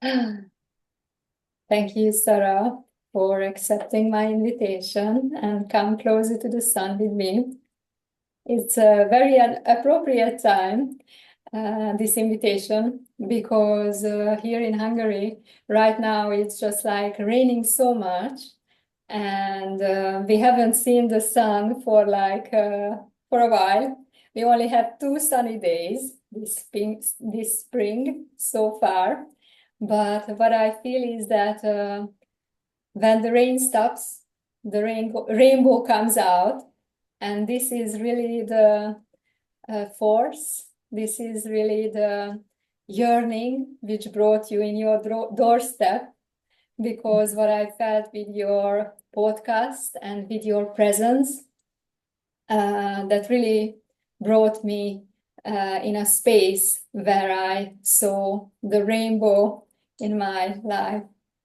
Thank you, Sarah, for accepting my invitation and come closer to the sun with me. It's a very appropriate time, this invitation, because here in Hungary, right now, it's just like raining so much, and we haven't seen the sun for for a while. We only have 2 sunny days this spring so far. But what I feel is that when the rain stops, the rainbow comes out, and this is really the force. This is really the yearning which brought you in your doorstep. Because what I felt with your podcast and with your presence, that really brought me in a space where I saw the rainbow in my life.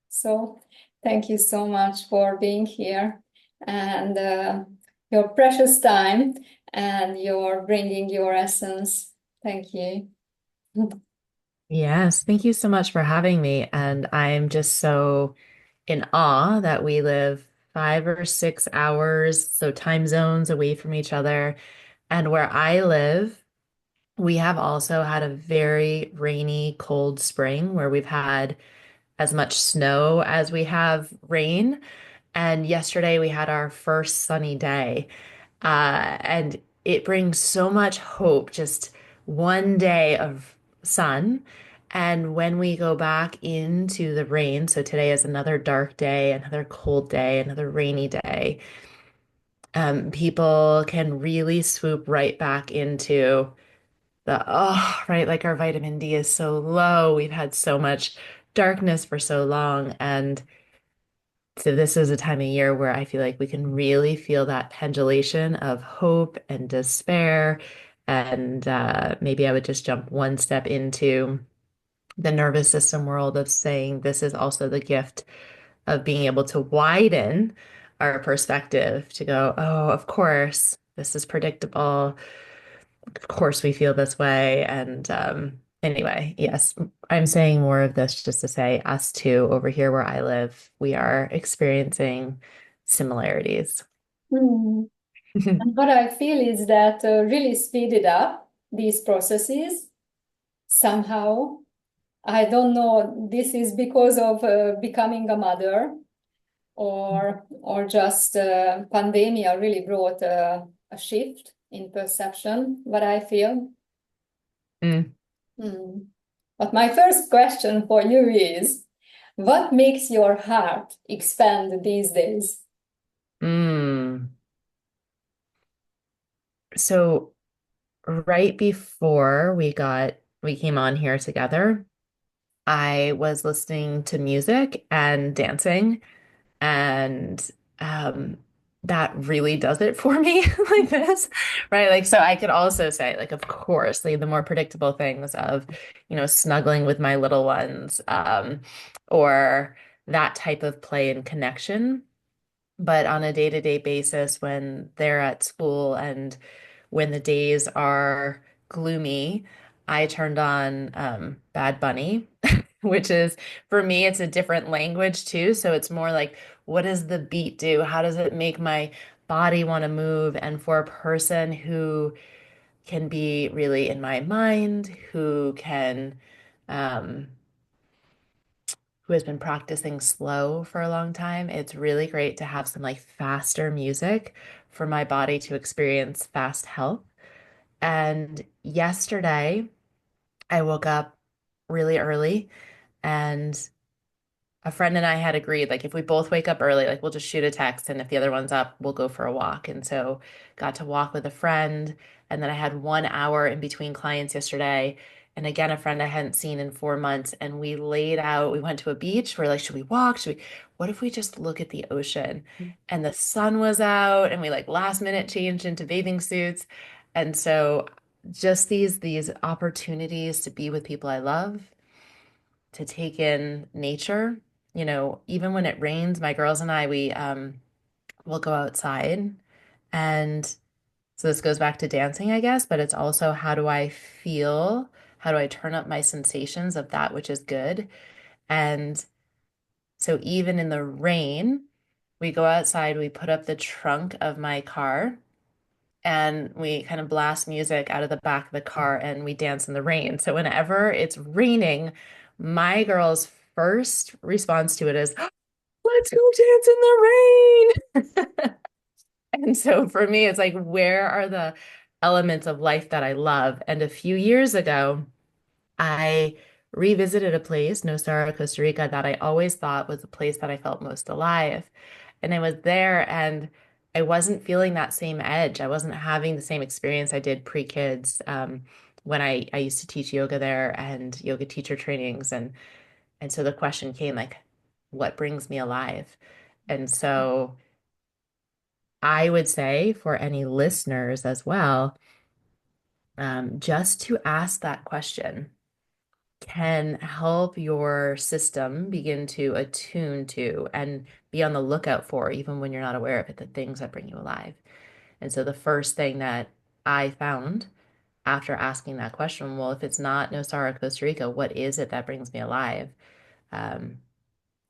So thank you so much for being here and your precious time and your bringing your essence. Thank you. Yes, thank you so much for having me. And I'm just so in awe that we live 5 or 6 hours, so time zones away from each other. And where I live, we have also had a very rainy, cold spring where we've had as much snow as we have rain. And yesterday we had our first sunny day. And it brings so much hope, just one day of sun. And when we go back into the rain, so today is another dark day, another cold day, another rainy day, people can really swoop right back into right, like our vitamin D is so low. We've had so much darkness for so long. And so this is a time of year where I feel like we can really feel that pendulation of hope and despair. And maybe I would just jump one step into the nervous system world of saying this is also the gift of being able to widen our perspective to go, oh, of course, this is predictable. Of course, we feel this way. And anyway, yes, I'm saying more of this just to say us too, over here where I live, we are experiencing similarities. Hmm. And what I feel is that really speeded up these processes somehow. I don't know, this is because of becoming a mother or just pandemia really brought a shift in perception, what I feel. Mm, Hmm. But my first question for you is, what makes your heart expand these days? mm. So right before we came on here together, I was listening to music and dancing. And um, that really does it for me like this, right? Like, so I could also say, like, of course, like the more predictable things of, snuggling with my little ones, or that type of play and connection. But on a day-to-day basis, when they're at school and when the days are gloomy, I turned on Bad Bunny, which is for me, it's a different language too. So it's more like, what does the beat do? How does it make my body want to move? And for a person who can be really in my mind, um, who has been practicing slow for a long time, it's really great to have some like faster music for my body to experience fast health. And yesterday, I woke up really early and a friend and I had agreed, like, if we both wake up early, like, we'll just shoot a text. And if the other one's up, we'll go for a walk. And so got to walk with a friend. And then I had 1 hour in between clients yesterday. And again, a friend I hadn't seen in 4 months. And we laid out, we went to a beach. We're like, should we walk? What if we just look at the ocean? And the sun was out and we like last minute changed into bathing suits. And so just these opportunities to be with people I love, to take in nature. Even when it rains, my girls and I, we will go outside. And so this goes back to dancing, I guess, but it's also how do I feel? How do I turn up my sensations of that which is good? And so even in the rain, we go outside, we put up the trunk of my car and we kind of blast music out of the back of the car and we dance in the rain. So whenever it's raining, my girl's first response to it is, let's go dance in the rain. And so for me, it's like, where are the elements of life that I love? And a few years ago, I revisited a place, Nosara, Costa Rica, that I always thought was the place that I felt most alive. And I was there and I wasn't feeling that same edge. I wasn't having the same experience I did pre-kids when I used to teach yoga there and yoga teacher trainings. And so the question came like, what brings me alive? And so I would say for any listeners as well, just to ask that question can help your system begin to attune to and be on the lookout for, even when you're not aware of it, the things that bring you alive. And so the first thing that I found after asking that question, well, if it's not Nosara, Costa Rica, what is it that brings me alive? Um,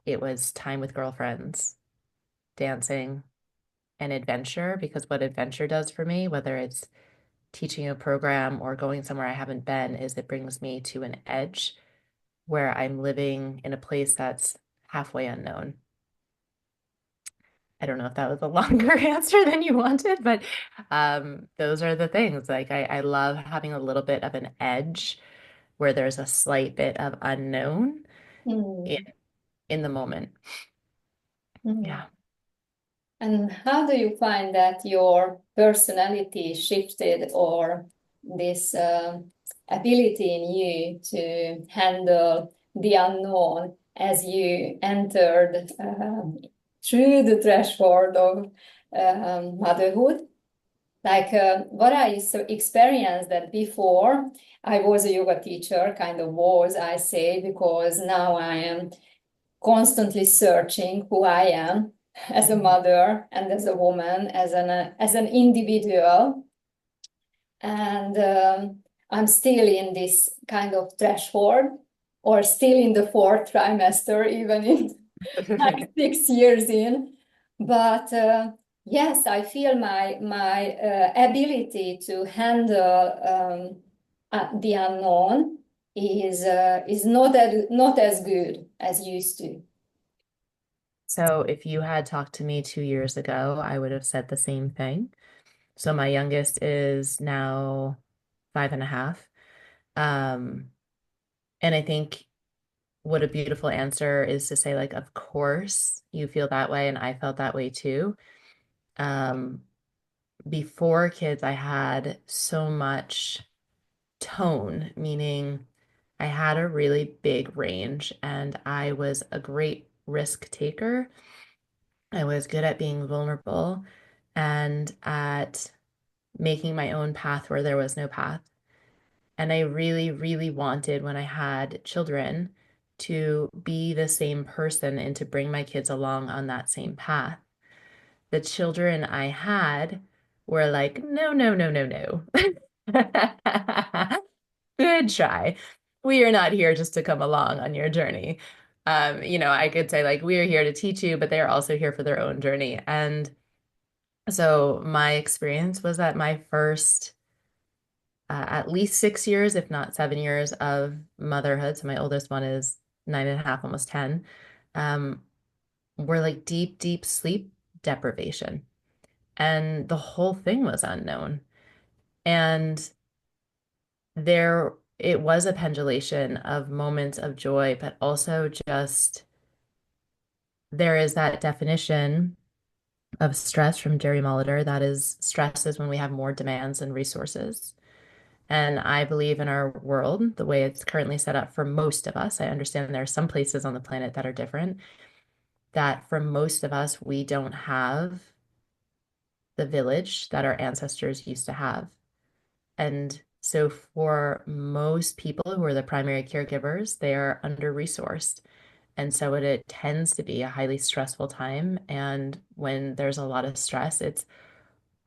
it was time with girlfriends, dancing, and adventure, because what adventure does for me, whether it's teaching a program or going somewhere I haven't been, is it brings me to an edge where I'm living in a place that's halfway unknown. I don't know if that was a longer answer than you wanted, but those are the things. Like I love having a little bit of an edge where there's a slight bit of unknown in, Mm. in the moment. Mm. Yeah. And how do you find that your personality shifted, or this ability in you to handle the unknown as you entered through the threshold of motherhood? Like what I experienced that before I was a yoga teacher, kind of was, I say, because now I am constantly searching who I am as a Mhm. mother and as a woman, as an individual, and I'm still in this kind of threshold, or still in the fourth trimester, even in like 6 years in. But yes, I feel my ability to handle the unknown is not as good as used to. So if you had talked to me 2 years ago, I would have said the same thing. So my youngest is now 5.5. Um, and I think what a beautiful answer is to say, like, of course you feel that way, and I felt that way too. Um, Before kids, I had so much tone, meaning I had a really big range and I was a great risk taker. I was good at being vulnerable and at making my own path where there was no path. And I really, really wanted when I had children to be the same person and to bring my kids along on that same path. The children I had were like, no, no, no, no, no. Good try. We are not here just to come along on your journey. I could say like we are here to teach you, but they are also here for their own journey. And so my experience was that my first at least 6 years, if not 7 years of motherhood, so my oldest one is 9.5, almost 10, um, were like deep, deep sleep deprivation. And the whole thing was unknown. And it was a pendulation of moments of joy, but also just there is that definition of stress from Jerry Molitor that is stress is when we have more demands and resources. And I believe in our world, the way it's currently set up for most of us, I understand there are some places on the planet that are different, that for most of us, we don't have the village that our ancestors used to have. And so for most people who are the primary caregivers, they are under-resourced. And so it tends to be a highly stressful time. And when there's a lot of stress, it's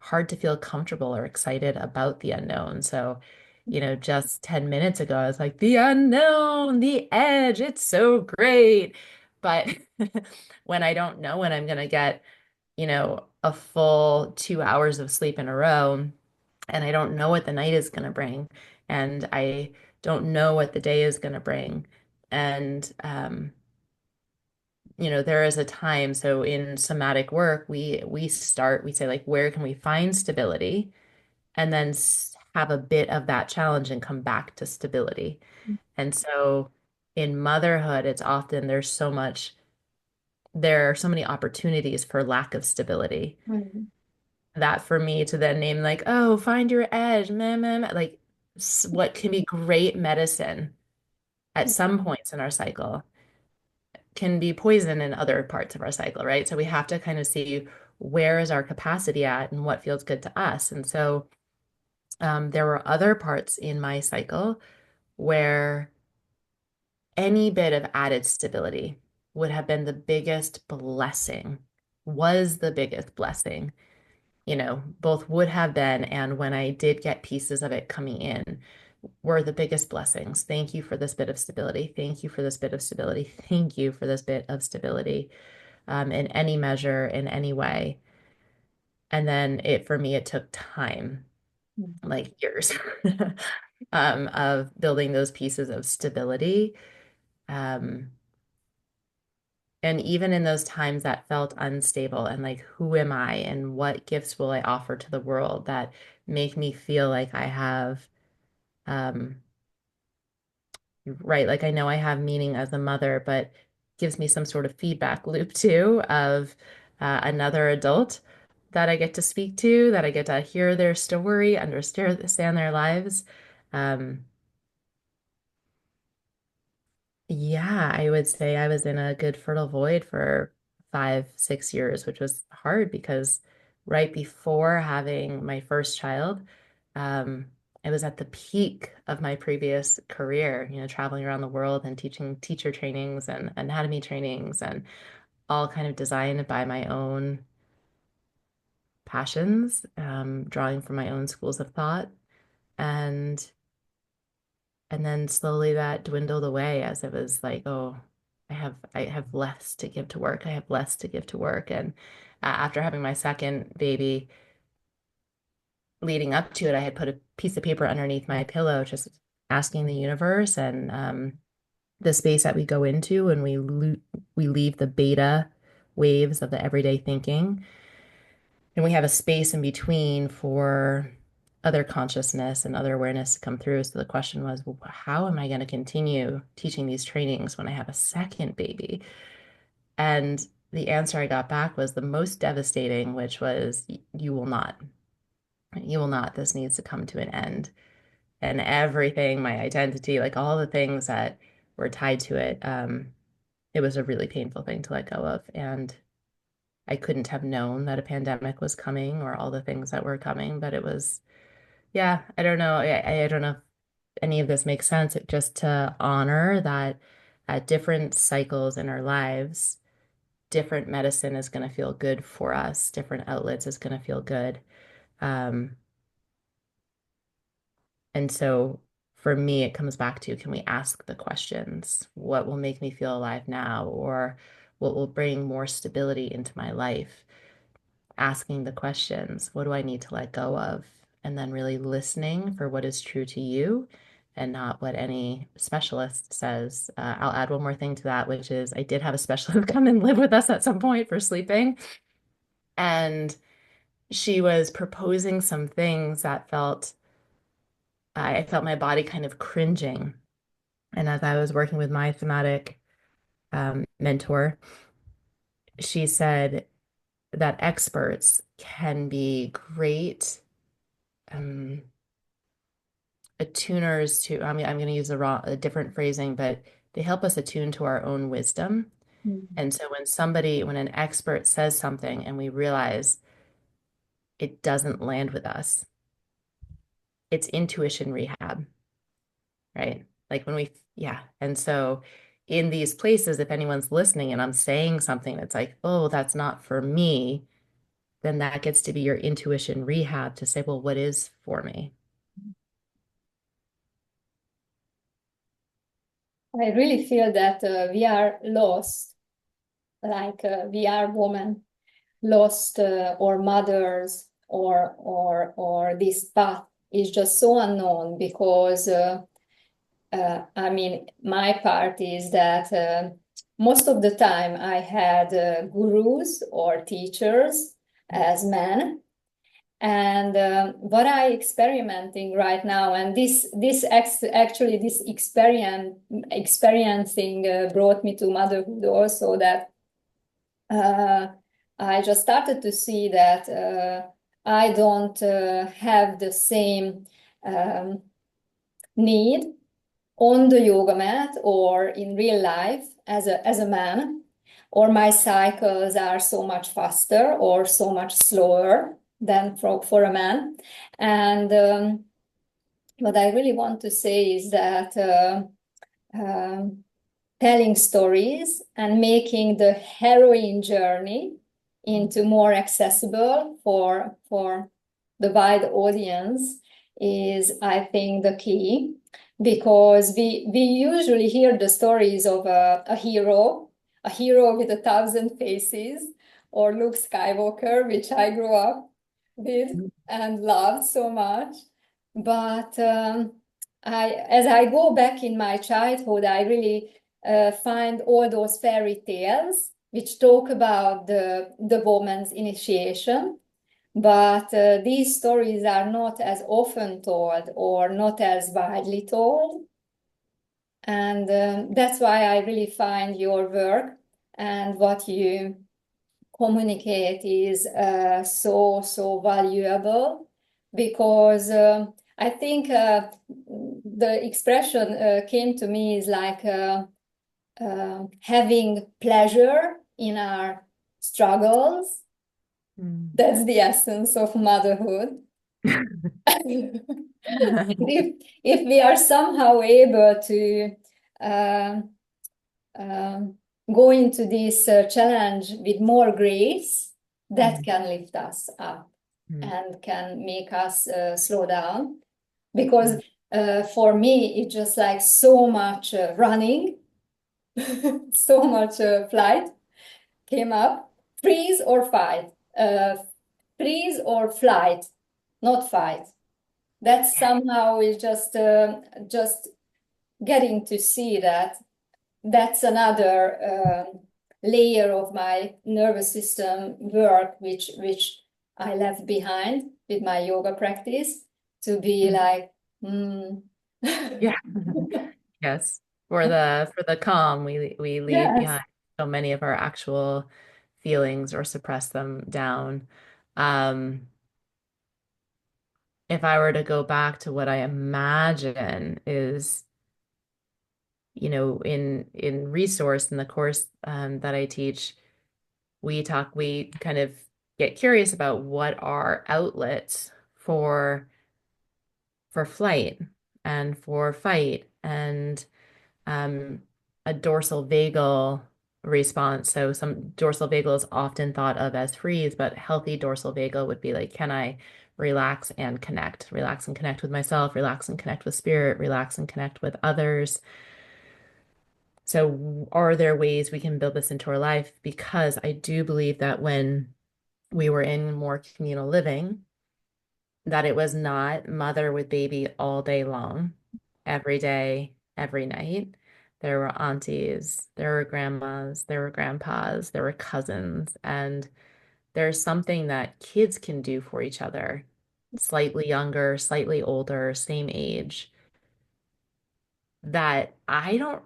hard to feel comfortable or excited about the unknown. So just 10 minutes ago, I was like, the unknown, the edge, it's so great. But when I don't know when I'm going to get, a full 2 hours of sleep in a row, and I don't know what the night is going to bring, and I don't know what the day is going to bring. And, there is a time. So in somatic work, we say like, where can we find stability? And then have a bit of that challenge and come back to stability. And so in motherhood, it's often there are so many opportunities for lack of stability Mm. that for me to then name like, oh, find your edge, meh, meh, meh, like what can be great medicine at some points in our cycle can be poison in other parts of our cycle, right? So we have to kind of see where is our capacity at and what feels good to us. And so there were other parts in my cycle where any bit of added stability would have been the biggest blessing, was the biggest blessing, both would have been. And when I did get pieces of it coming in, were the biggest blessings. Thank you for this bit of stability. Thank you for this bit of stability. Thank you for this bit of stability, in any measure, in any way. And then for me, it took time, like years, of building those pieces of stability. Um, and even in those times that felt unstable and like, who am I and what gifts will I offer to the world that make me feel like I have, um, right, like I know I have meaning as a mother, but gives me some sort of feedback loop too of another adult that I get to speak to, that I get to hear their story, understand their lives. Um, Yeah, I would say I was in a good fertile void for 5, 6 years, which was hard because right before having my first child, um, I was at the peak of my previous career, traveling around the world and teaching teacher trainings and anatomy trainings and all kind of designed by my own passions, drawing from my own schools of thought. And And then slowly that dwindled away as it was like, oh, I have less to give to work. I have less to give to work. And after having my second baby, leading up to it, I had put a piece of paper underneath my pillow, just asking the universe and the space that we go into when we leave the beta waves of the everyday thinking and we have a space in between for other consciousness and other awareness to come through. So the question was, well, how am I going to continue teaching these trainings when I have a second baby? And the answer I got back was the most devastating, which was, you will not. You will not. This needs to come to an end. And everything, my identity, like all the things that were tied to it, it was a really painful thing to let go of. And I couldn't have known that a pandemic was coming or all the things that were coming, but it was, yeah, I don't know. I don't know if any of this makes sense. Just to honor that at different cycles in our lives, different medicine is going to feel good for us, different outlets is going to feel good. Um, and so for me, it comes back to, can we ask the questions? What will make me feel alive now? Or what will bring more stability into my life? Asking the questions, what do I need to let go of? And then really listening for what is true to you and not what any specialist says. I'll add one more thing to that, which is I did have a specialist come and live with us at some point for sleeping. And she was proposing some things that I felt my body kind of cringing. And as I was working with my somatic mentor, she said that experts can be great um, attuners to, I'm going to use a different phrasing, but they help us attune to our own wisdom. Mm. And so when an expert says something and we realize it doesn't land with us, it's intuition rehab, right? Like yeah. And so in these places, if anyone's listening and I'm saying something that's like, oh, that's not for me, then that gets to be your intuition rehab to say, well, what is for me? I really feel that we are lost, like we are women lost, or mothers, or this path is just so unknown because I mean, my part is that most of the time I had gurus or teachers as men. And what I experimenting right now, and actually this experiencing brought me to motherhood also, that uh, I just started to see that I don't have the same um, need on the yoga mat or in real life as a man, or my cycles are so much faster or so much slower than for a man. And what I really want to say is that um, telling stories and making the heroine journey into more accessible for the wide audience is, I think, the key, because we usually hear the stories of a hero with 1,000 faces, or Luke Skywalker, which I grew up with and loved so much. But as I go back in my childhood, I really find all those fairy tales which talk about the woman's initiation. But these stories are not as often told or not as widely told. And that's why I really find your work and what you communicate is so valuable, because I think the expression came to me is like having pleasure in our struggles. Mm. That's the essence of motherhood. If we are somehow able to uh, um, go into this challenge with more grace, that Mm. can lift us up Mm. and can make us slow down. Because Mm. for me, it's just like so much running, so much flight came up. Freeze or fight. Freeze or flight, not fight. That somehow is just getting to see that that's another layer of my nervous system work, which I left behind with my yoga practice, to be Mm. like, Yeah. Yes. For the calm, we leave yes. behind so many of our actual feelings or suppress them down. Um, if I were to go back to what I imagine is, in resource in the course that I teach, we kind of get curious about what are outlets for flight and for fight and um, a dorsal vagal response. So some dorsal vagal is often thought of as freeze, but healthy dorsal vagal would be like, can I relax and connect with myself, relax and connect with spirit, relax and connect with others. So are there ways we can build this into our life? Because I do believe that when we were in more communal living, that it was not mother with baby all day long, every day, every night. There were aunties, there were grandmas, there were grandpas, there were cousins, and there's something that kids can do for each other, slightly younger, slightly older, same age, that I don't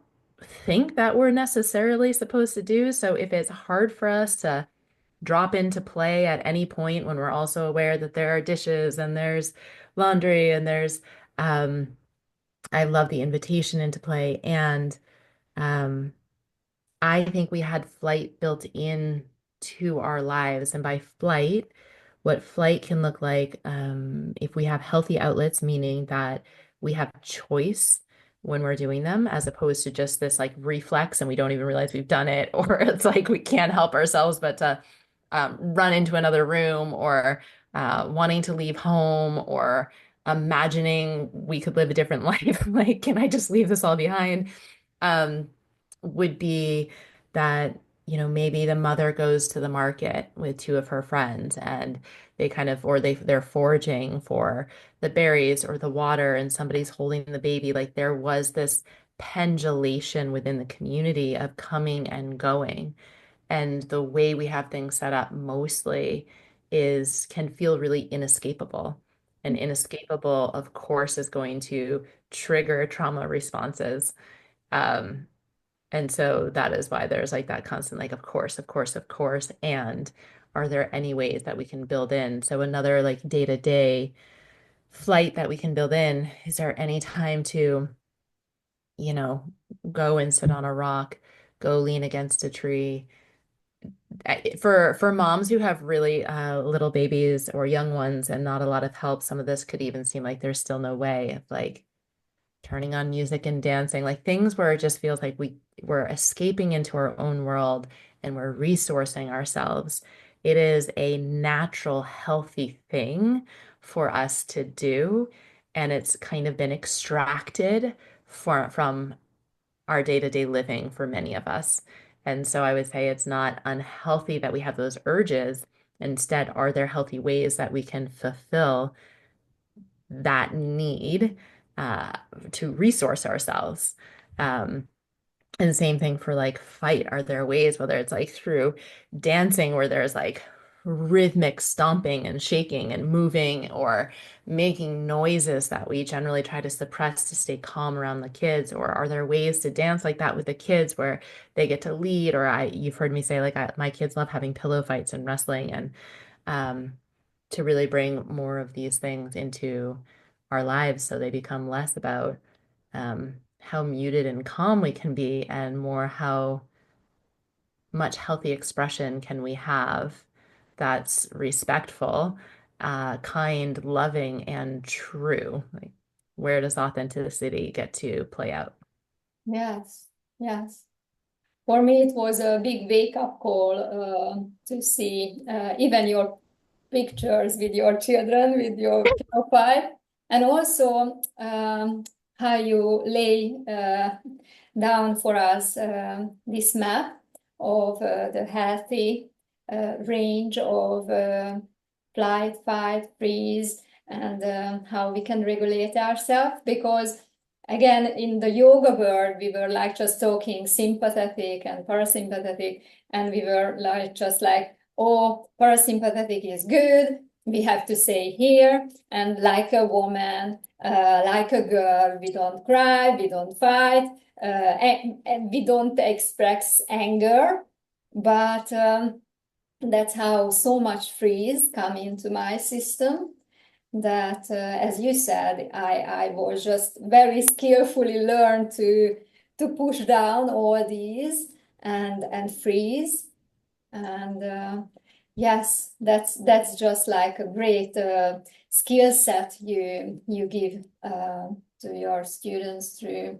think that we're necessarily supposed to do. So if it's hard for us to drop into play at any point when we're also aware that there are dishes and there's laundry and there's I love the invitation into play. And um I think we had flight built in to our lives. And by flight, what flight can look like, if we have healthy outlets, meaning that we have choice when we're doing them, as opposed to just this like reflex and we don't even realize we've done it, or it's like we can't help ourselves but to run into another room, or wanting to leave home, or imagining we could live a different life. Like, can I just leave this all behind? um, would be that, maybe the mother goes to the market with two of her friends and they kind of, or they're foraging for the berries or the water and somebody's holding the baby. Like there was this pendulation within the community of coming and going. And the way we have things set up mostly is can feel really inescapable. And inescapable, of course, is going to trigger trauma responses. Um, and so that is why there's like that constant, like, of course, of course, of course. And are there any ways that we can build in? So another like day-to-day flight that we can build in, is there any time to, you know, go and sit on a rock, go lean against a tree? For moms who have really little babies or young ones and not a lot of help, some of this could even seem like there's still no way of like turning on music and dancing, like things where it just feels like we're escaping into our own world and we're resourcing ourselves. It is a natural, healthy thing for us to do, and it's kind of been extracted from our day-to-day living for many of us. And so I would say it's not unhealthy that we have those urges. Instead, are there healthy ways that we can fulfill that need uh, to resource ourselves? Um, and the same thing for like fight. Are there ways, whether it's like through dancing where there's like rhythmic stomping and shaking and moving, or making noises that we generally try to suppress to stay calm around the kids? Or are there ways to dance like that with the kids where they get to lead? Or you've heard me say like my kids love having pillow fights and wrestling, and um, to really bring more of these things into our lives so they become less about how muted and calm we can be, and more how much healthy expression can we have that's respectful, kind, loving, and true. Like, where does authenticity get to play out? Yes, yes. For me, it was a big wake-up call to see even your pictures with your children, with your profile, and also how you lay down for us this map of the healthy range of flight, fight, freeze, and how we can regulate ourselves. Because again, in the yoga world, we were like just talking sympathetic and parasympathetic, and we were like just like, oh, parasympathetic is good, we have to stay here, and like a woman, like a girl, we don't cry, we don't fight, and we don't express anger. But that's how so much freeze come into my system, that as you said, I was just very skillfully learned to push down all these and freeze. And yes, that's just like a great skill set you give to your students through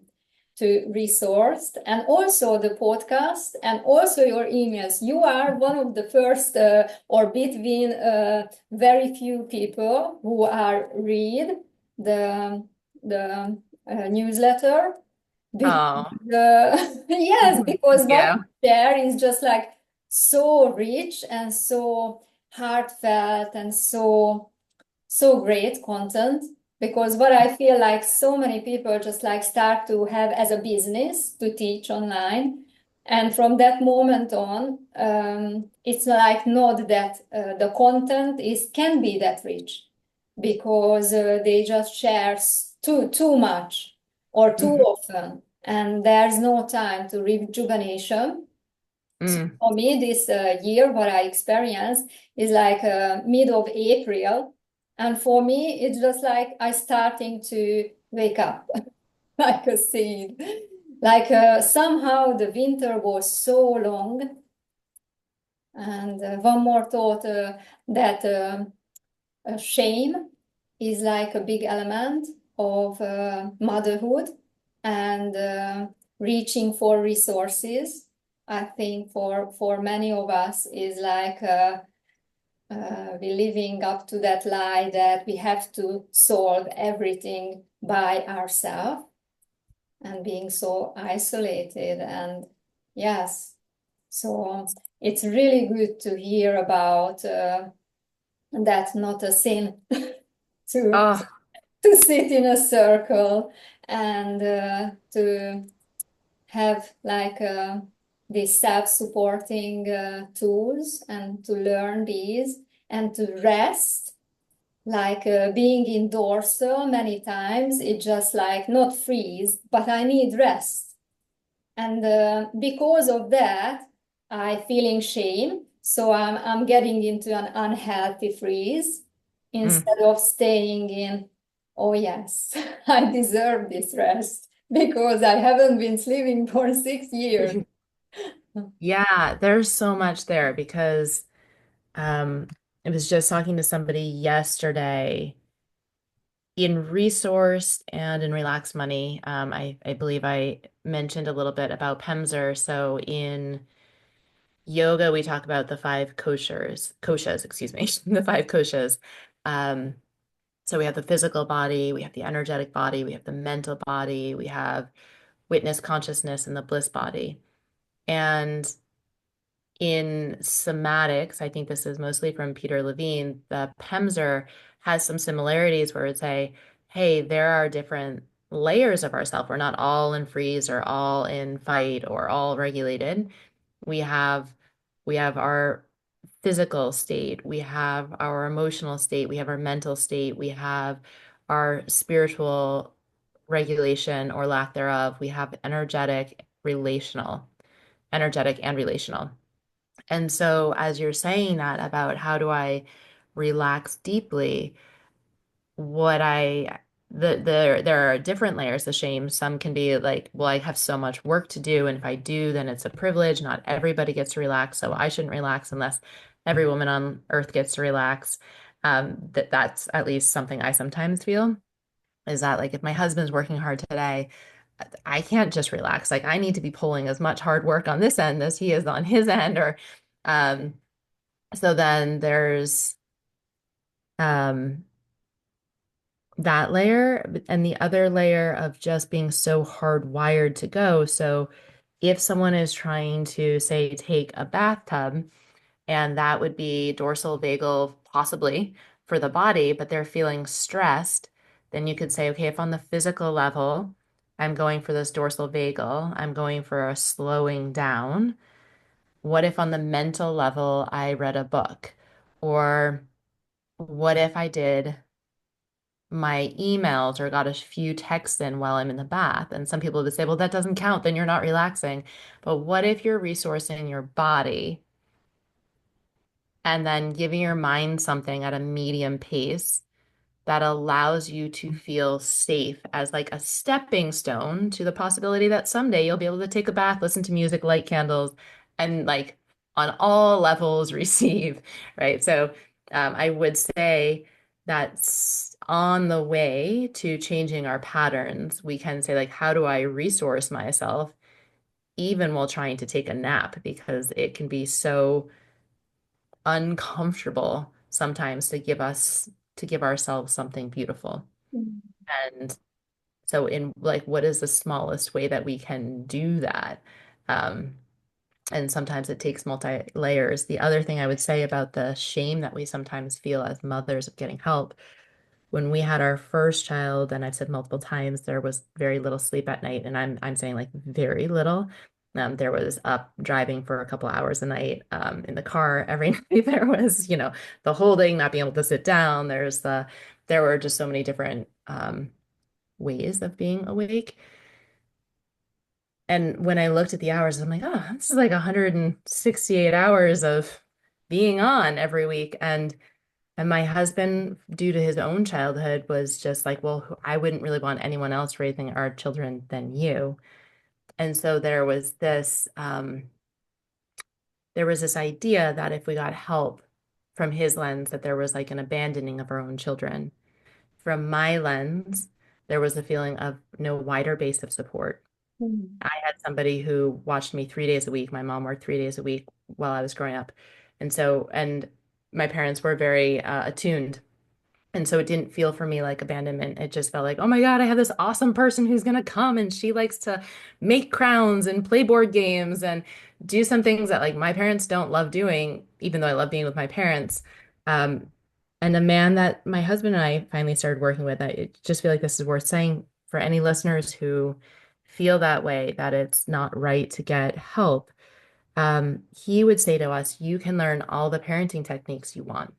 to resource, and also the podcast, and also your emails. You are one of the first or between very few people who are read the newsletter, because Oh, yes, because what yeah. you share is just like so rich and so heartfelt and so great content. Because what I feel like so many people just like start to have as a business to teach online, and from that moment on it's like not that the content is can be that rich, because they just share too much or too Mhm. often, and there's no time to rejuvenation. So Mm. for me, this year, what I experienced is like mid of April. And for me, it's just like I starting to wake up like a seed. Like somehow the winter was so long. And one more thought that shame is like a big element of motherhood, and reaching for resources. I think for many of us is like we living up to that lie that we have to solve everything by ourselves. and being so isolated. And yes, so it's really good to hear about that not a sin to Oh, to sit in a circle and to have like these self-supporting tools and to learn these and to rest, like being indoors so many times it just like not freeze, but I need rest. And because of that I feeling shame, so I'm getting into an unhealthy freeze mm. instead of staying in, oh yes, I deserve this rest because I haven't been sleeping for 6 years. Yeah, there's so much there because I was just talking to somebody yesterday in resource and in relaxed money. I believe I mentioned a little bit about PEMSR. So in yoga, we talk about the five koshas, excuse me, the five koshas. Um, so we have the physical body, we have the energetic body, we have the mental body, we have witness consciousness, and the bliss body. And in somatics, I think this is mostly from Peter Levine, the PEMSR has some similarities where it's say, hey, there are different layers of ourself. We're not all in freeze or all in fight or all regulated. We have we have our physical state, we have our emotional state, we have our mental state, we have our spiritual regulation or lack thereof, we have energetic and relational. And so, as you're saying that about how do I relax deeply, what I there are different layers of shame. Some can be like, well, I have so much work to do, and if I do, then it's a privilege. Not everybody gets to relax, so I shouldn't relax unless every woman on earth gets to relax. That's at least something I sometimes feel is that like if my husband's working hard today, I can't just relax. Like I need to be pulling as much hard work on this end as he is on his end, or um, so then there's um, that layer, and the other layer of just being so hardwired to go. So if someone is trying to, say, take a bathtub, and that would be dorsal vagal possibly for the body, but they're feeling stressed, then you could say, okay, if on the physical level, I'm going for this dorsal vagal, I'm going for a slowing down. What if on the mental level, I read a book? Or what if I did my emails or got a few texts in while I'm in the bath? And some people would say, well, that doesn't count, then you're not relaxing. But what if you're resourcing your body and then giving your mind something at a medium pace that allows you to feel safe as like a stepping stone to the possibility that someday you'll be able to take a bath, listen to music, light candles, and like on all levels receive, right? So I would say that's on the way to changing our patterns. We can say, like, how do I resource myself even while trying to take a nap? Because it can be so uncomfortable sometimes to give ourselves something beautiful. And so in like what is the smallest way that we can do that? Um, and sometimes it takes multi layers. The other thing I would say about the shame that we sometimes feel as mothers of getting help, when we had our first child, and I've said multiple times, there was very little sleep at night, and I'm saying like very little. There was up driving for a couple hours a night in the car every night. There was, the holding, not being able to sit down. There were just so many different ways of being awake. And when I looked at the hours, I'm like, oh, this is like 168 hours of being on every week. And my husband, due to his own childhood, was just like, well, I wouldn't really want anyone else raising our children than you. And so there was this idea that if we got help from his lens, that there was like an abandoning of our own children. From my lens, there was a feeling of no wider base of support. Mm. I had somebody who watched me 3 days a week. My mom worked 3 days a week while I was growing up. And my parents were very attuned And so it didn't feel for me like abandonment. It just felt like, oh my God, I have this awesome person who's going to come and she likes to make crowns and play board games and do some things that like my parents don't love doing, even though I love being with my parents. Um, and the man that my husband and I finally started working with, I just feel like this is worth saying for any listeners who feel that way, that it's not right to get help. He would say to us, you can learn all the parenting techniques you want.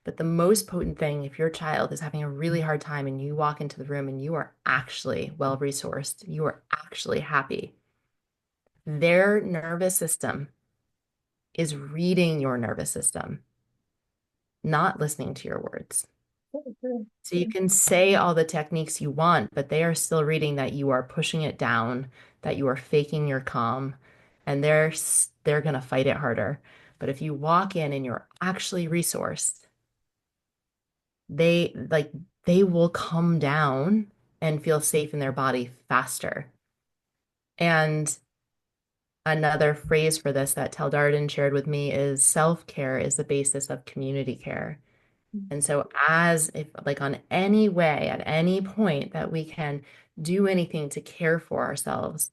But the most potent thing, if your child is having a really hard time and you walk into the room and you are actually well resourced, you are actually happy, their nervous system is reading your nervous system, not listening to your words. So you can say all the techniques you want, but they are still reading that you are pushing it down, that you are faking your calm, and they're going to fight it harder. But if you walk in and you're actually resourced, they like they will come down and feel safe in their body faster. And another phrase for this that Tel Darden shared with me is self-care is the basis of community care. And so as if like on any way, at any point that we can do anything to care for ourselves,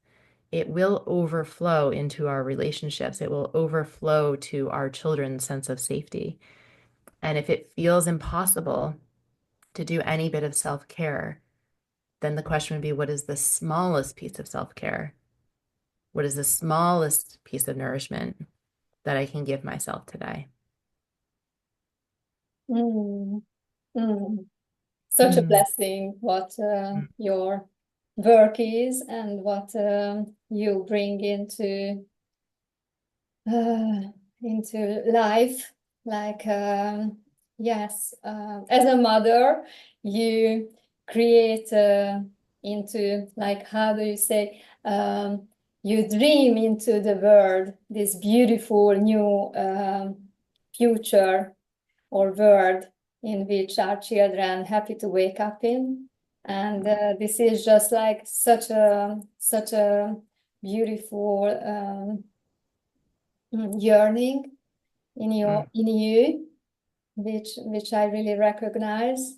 it will overflow into our relationships. It will overflow to our children's sense of safety. And if it feels impossible to do any bit of self-care, then the question would be, what is the smallest piece of self-care? What is the smallest piece of nourishment that I can give myself today? Mm, mm. Such a Mm, blessing what your work is and what you bring uh, into life. Like, yes, as a mother, you create into, like, how do you say, you dream into the world this beautiful new future or world in which our children happy to wake up in. And this is just like such a beautiful yearning mm, in you, which I really recognize.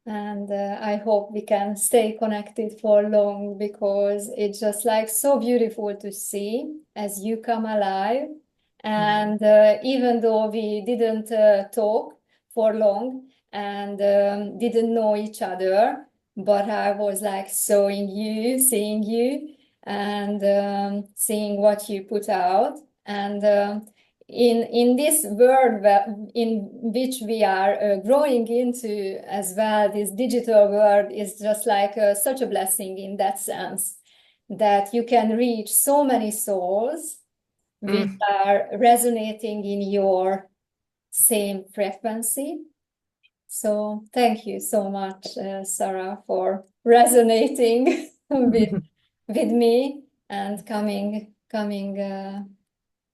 And I hope we can stay connected for long because it's just like so beautiful to see as you come alive. mm, And even though we didn't talk for long and didn't know each other, but I was like seeing you, and seeing what you put out. And in this world in which we are growing into as well, this digital world is just like such a blessing in that sense that you can reach so many souls which mm. are resonating in your same frequency. So thank you so much, Sarah, for resonating with me and coming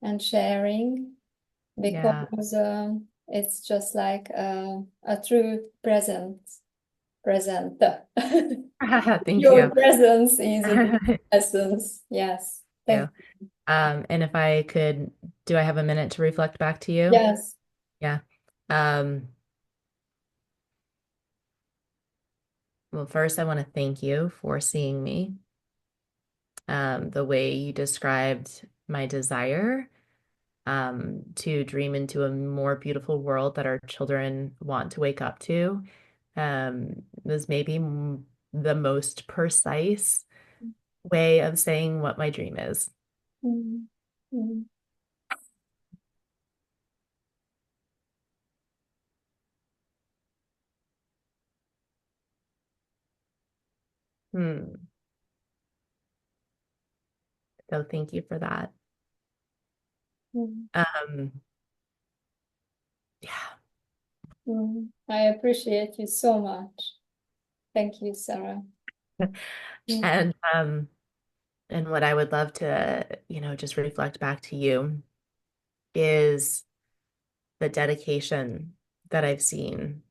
and sharing, Yeah. because it's just like a true present. Thank Your you. presence is in Thank essence. Yes. Thank you. And if I could, do I have a minute to reflect back to you. you? Yes. Yeah. Um, well, first, I want to thank you for seeing me. The way you described my desire to dream into a more beautiful world that our children want to wake up to was maybe the most precise way of saying what my dream is. Mm. Mm. Hmm. So thank you for that. Mm. Um, yeah. Mm. I appreciate you so much. Thank you, Sarah. Mm. And what I would love to, just reflect back to you is the dedication that I've seen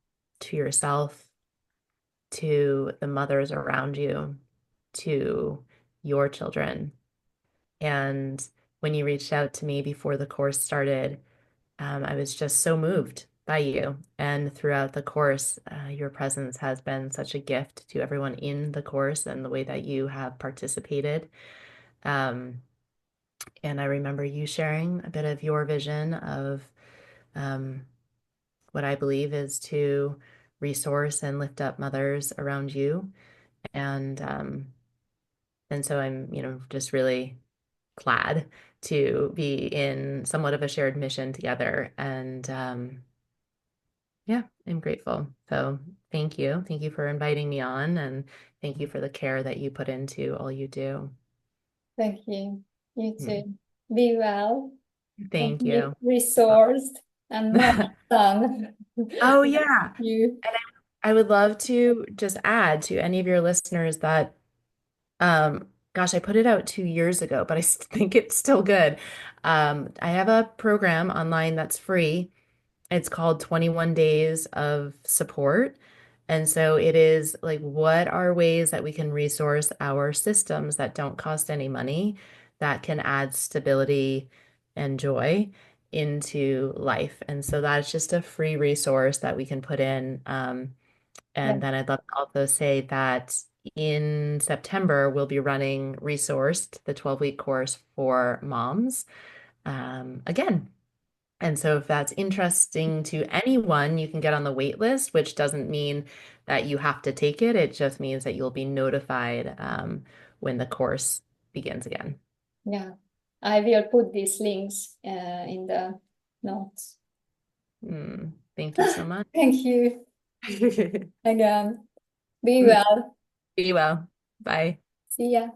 to yourself, to the mothers around you, to your children. And when you reached out to me before the course started, I was just so moved by you. And throughout the course, your presence has been such a gift to everyone in the course and the way that you have participated. Um, and I remember you sharing a bit of your vision of um, what I believe is to resource and lift up mothers around you. And and so I'm, just really glad to be in somewhat of a shared mission together. And yeah, I'm grateful. So thank you. Thank you for inviting me on, and thank you for the care that you put into all you do. Thank you. You Mm. too. Be well and Thank be you. resourced and mom son. Oh, yeah. You. And I would love to just add to any of your listeners that, gosh, I put it out 2 years ago, but I think it's still good. I have a program online that's free. It's called 21 Days of Support. And so it is like, what are ways that we can resource our systems that don't cost any money, that can add stability and joy into life? And so that's just a free resource that we can put in. Yeah. And then I'd love to also say that in September, we'll be running Resourced, the 12-week course for moms, again. And so if that's interesting to anyone, you can get on the wait list, which doesn't mean that you have to take it. It just means that you'll be notified when the course begins again. Yeah. I will put these links in the notes. Thank you so much. Thank you again. Be well. Be well. Bye. See ya.